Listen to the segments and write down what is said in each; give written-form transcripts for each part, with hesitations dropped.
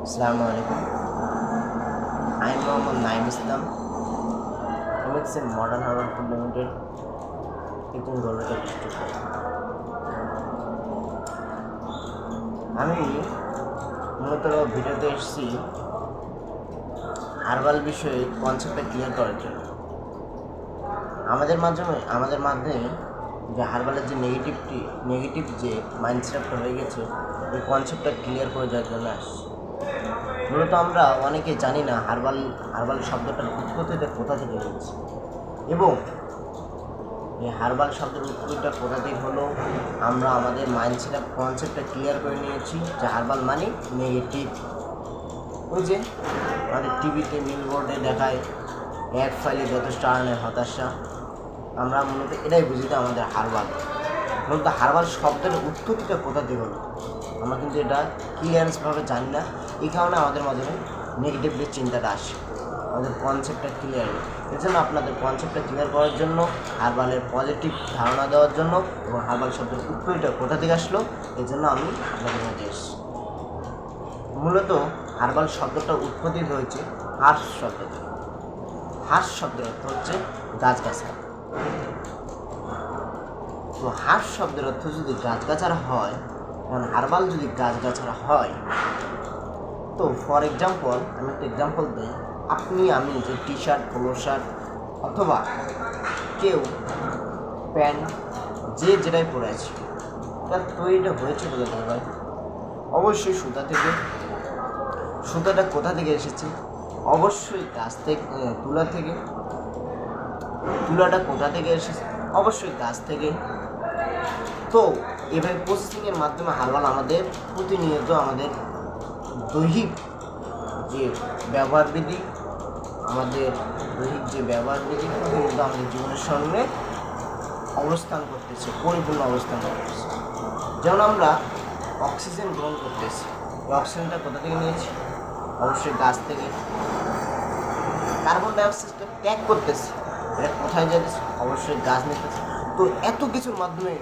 আসসালামু আলাইকুম। আমি মোহাম্মদ নাইম ইসলাম, এমএক্সের মডার্ন হারবার ফুড লিমিটেড একজন গোলরোটার ডিস্ট্রিক্টর। আমি মূলত ভিডিওতে এসেছি হার্বাল বিষয়ে কনসেপ্টটা ক্লিয়ার করার জন্য। আমাদের মাধ্যমে যে হার্বালের যে নেগেটিভ যে মাইন্ডসেটটা হয়ে গেছে, এই কনসেপ্টটা ক্লিয়ার করে যাওয়ার জন্য আসছি। মূলত আমরা অনেকে জানি না হার্বাল শব্দটার উৎপত্তিটা কোথা থেকে হয়েছে, এবং এই হার্বাল শব্দের উৎপত্তিটা কোথা থেকে হলো আমরা আমাদের মাইন্ডসেট কনসেপ্টটা ক্লিয়ার করে নিয়েছি যে হার্বাল মানে নেগেটিভ। ওই যে আমাদের টিভিতে বিলবোর্ডে দেখায় এক ফাইলে যথেষ্ট আর্নের হতাশা, আমরা মূলত এটাই বুঝি আমাদের হার্বাল। মূলত হার্বাল শব্দের উৎপত্তিটা কোথা থেকে হলো আমরা কিন্তু এটা ক্লিয়ারেন্সভাবে জানি না। এই কারণে আমাদের মাধ্যমে নেগেটিভলি চিন্তাটা আসে, আমাদের কনসেপ্টটা ক্লিয়ার। এর জন্য আপনাদের কনসেপ্টটা ক্লিয়ার করার জন্য, হার্বালের পজিটিভ ধারণা দেওয়ার জন্য, এবং হার্বাল শব্দের উৎপত্তিটা কোথা থেকে আসলো এই জন্য আমি আপনাদের মধ্যে এসেছি। মূলত হার্বাল শব্দটা উৎপত্তি হয়েছে হার্স শব্দ থেকে। হার্স শব্দের অর্থ হচ্ছে গাছগাছাড়া। তো হার্স শব্দের অর্থ যদি গাছগাছাড়া হয়, কারণ হার্বাল যদি গাছগাছাড়া হয়, তো ফর এক্সাম্পল আমি একটা এক্সাম্পল দিই। আমি যে টি শার্ট, পোলো শার্ট অথবা কেউ প্যান্ট যে যেটাই পরে আছে, তার তৈরিটা হয়েছে কোথা থেকে ভাই? অবশ্যই সুতা থেকে। সুতাটা কোথা থেকে এসেছে? অবশ্যই গাছ থেকে, তুলা থেকে। তুলাটা কোথা থেকে এসেছে? অবশ্যই গাছ থেকে। তো এভাবে প্রসেসিংয়ের মাধ্যমে হার্বাল আমাদের প্রতিনিয়ত আমাদের দৈহিক যে ব্যবহারবিধি প্রতিনিয়ত আমাদের জীবনের সঙ্গে অবস্থান করতেছে, পরিপূর্ণ অবস্থান করতেছে। যেমন আমরা অক্সিজেন গ্রহণ করতেছি, এই অক্সিজেনটা কোথা থেকে নিয়েছি? অবশ্যই গাছ থেকে। কার্বন ডাইঅক্সাইডটা ত্যাগ করতেছি, এটা কোথায় যাচ্ছে? অবশ্যই গাছ নিতেছে। তো এত কিছুর মাধ্যমে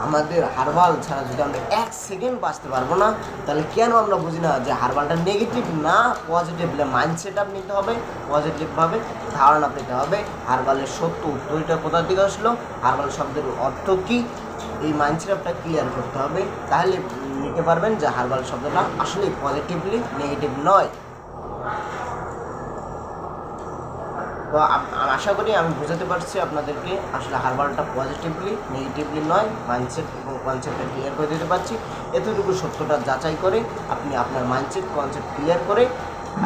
আমাদের হার্বাল ছাড়া যদি আমরা 1 সেকেন্ড বাঁচতে পারবো না, তাহলে কেন আমরা বুঝি না যে হার্বালটা নেগেটিভ না পজিটিভ? মাইন্ডসেট আপ নিতে হবে, পজিটিভভাবে ধারণা পেতে হবে। হার্বালের সত্য উত্তরটা কোথা থেকে আসলো, হার্বাল শব্দের অর্থ কী, এই মাইন্ডসেট আপটা ক্লিয়ার করতে হবে। তাহলে নিতে পারবেন যে হার্বাল শব্দটা আসলে পজিটিভলি নেগেটিভ নয়। তো আশা করি আমি বোঝাতে পারছি আপনাদেরকে আসলে হার্বালটা পজিটিভলি নেগেটিভলি নয়, মাইন্ডসেট এবং কনসেপ্টটা ক্লিয়ার করে দিতে পারছি। এতটুকু সত্যটা যাচাই করে আপনি আপনার মাইন্ডসেট কনসেপ্ট ক্লিয়ার করে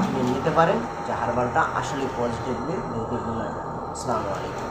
আপনি নিতে পারেন যে হার্বালটা আসলে পজিটিভলি নেগেটিভলি নয়। আসসালামু আলাইকুম।